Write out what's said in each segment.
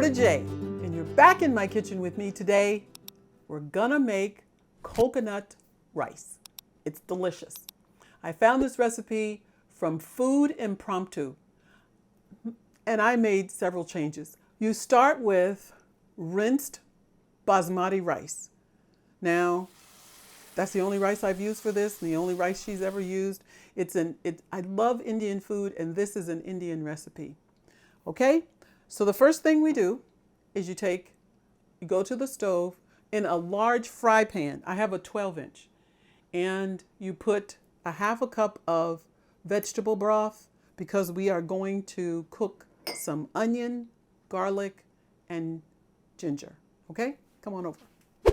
Berta J, and you're back in my kitchen with me today. We're gonna make coconut rice. It's delicious. I found this recipe from Food Impromptu, and I made several changes. You start with rinsed basmati rice. Now, that's the only rice I've used for this, and the only rice she's ever used. I love Indian food, and this is an Indian recipe. Okay, so the first thing we do is you go to the stove in a large fry pan. I have a 12-inch, and you put a half a cup of vegetable broth because we are going to cook some onion, garlic, and ginger. Okay, come on over.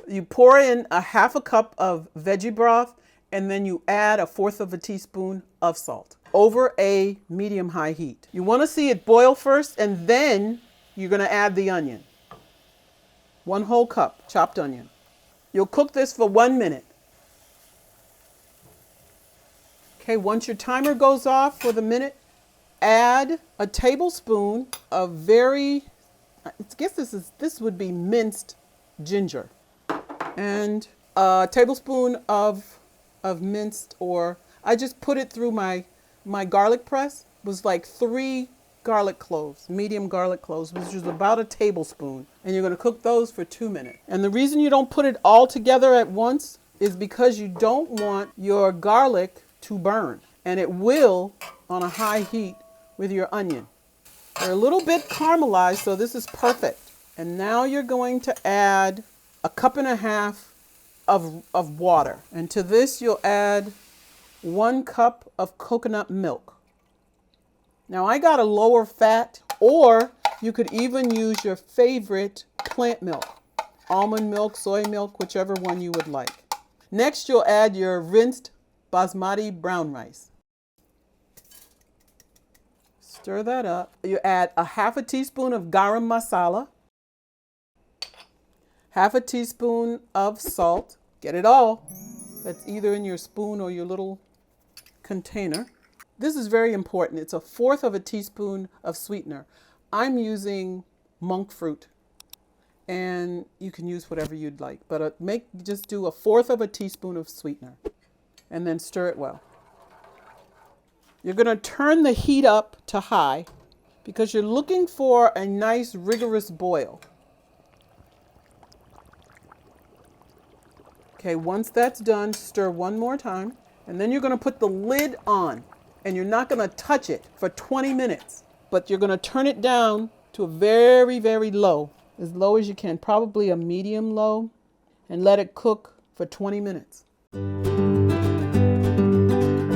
You pour in a half a cup of veggie broth, and then you add 1/4 teaspoon of salt over a medium-high heat. You want to see it boil first, and then you're going to add the onion. 1 whole cup chopped onion. You'll cook this for 1 minute. Okay, once your timer goes off for the minute, add a tablespoon of I guess this would be minced ginger, and a tablespoon of minced, or I just put it through my garlic press. It was like 3 garlic cloves, medium garlic cloves, which is about a tablespoon. And you're going to cook those for 2 minutes. And the reason you don't put it all together at once is because you don't want your garlic to burn. And it will on a high heat with your onion. They're a little bit caramelized, so this is perfect. And now you're going to add 1.5 cups of water. And to this you'll add 1 cup of coconut milk. Now I got a lower fat, or you could even use your favorite plant milk, almond milk, soy milk, whichever one you would like. Next you'll add your rinsed basmati brown rice. Stir that up. You add 1/2 teaspoon of garam masala, 1/2 teaspoon of salt. Get it all. That's either in your spoon or your little container. This is very important. It's 1/4 teaspoon of sweetener. I'm using monk fruit, and you can use whatever you'd like, but just do 1/4 teaspoon of sweetener, and then stir it well. You're going to turn the heat up to high because you're looking for a nice rigorous boil. Okay, once that's done, stir one more time, and then you're going to put the lid on, and you're not going to touch it for 20 minutes, but you're going to turn it down to a very, very low, as low as you can, probably a medium low, and let it cook for 20 minutes. You're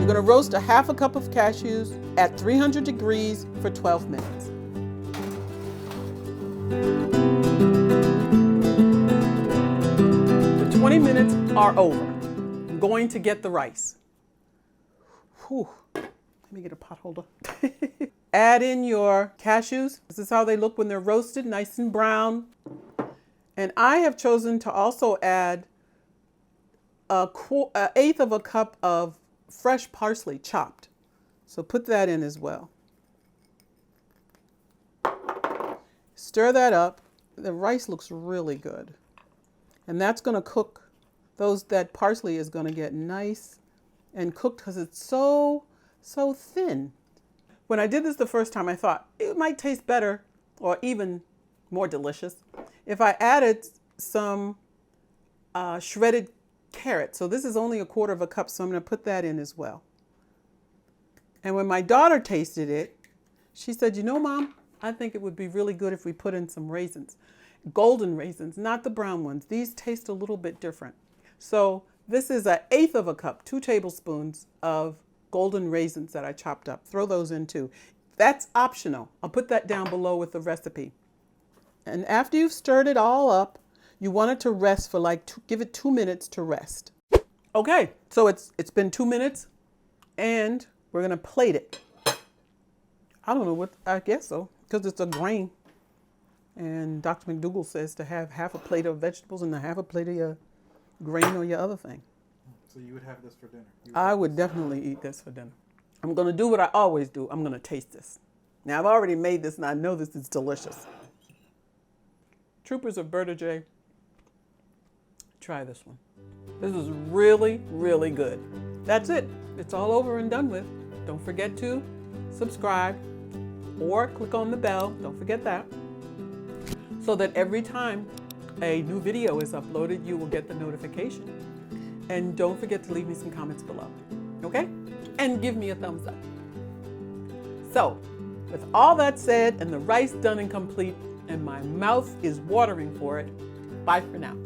going to roast 1/2 cup of cashews at 300 degrees for 12 minutes. The 20 minutes are over. I'm going to get the rice. Whew. Let me get a pot holder. Add in your cashews. This is how they look when they're roasted, nice and brown. And I have chosen to also add 1/8 cup of fresh parsley chopped. So put that in as well. Stir that up. The rice looks really good. And that's going to cook. That parsley is going to get nice and cooked because it's so thin. When I did this the first time, I thought it might taste better or even more delicious if I added some shredded carrot. So this is only 1/4 cup, so I'm going to put that in as well. And when my daughter tasted it, she said, "You know, Mom, I think it would be really good if we put in some raisins. Golden raisins, not the brown ones. These taste a little bit different." So this is 1/8 cup, 2 tablespoons of golden raisins that I chopped up. Throw those in too. That's optional. I'll put that down below with the recipe. And after you've stirred it all up, you want it to rest for give it 2 minutes to rest. Okay, so it's been 2 minutes, and we're gonna plate it. I don't know I guess so, because it's a grain. And Dr. McDougall says to have 1/2 plate of vegetables and 1/2 plate of your grain or your other thing. So you would have this for dinner? I would definitely eat this for dinner. I'm going to do what I always do. I'm going to taste this. Now, I've already made this, and I know this is delicious. Troopers of Berta J. Try this one. This is really, really good. That's it. It's all over and done with. Don't forget to subscribe or click on the bell. Don't forget that. So that every time a new video is uploaded, you will get the notification. And don't forget to leave me some comments below. Okay? And give me a thumbs up. So, with all that said and the rice done and complete, and my mouth is watering for it, bye for now.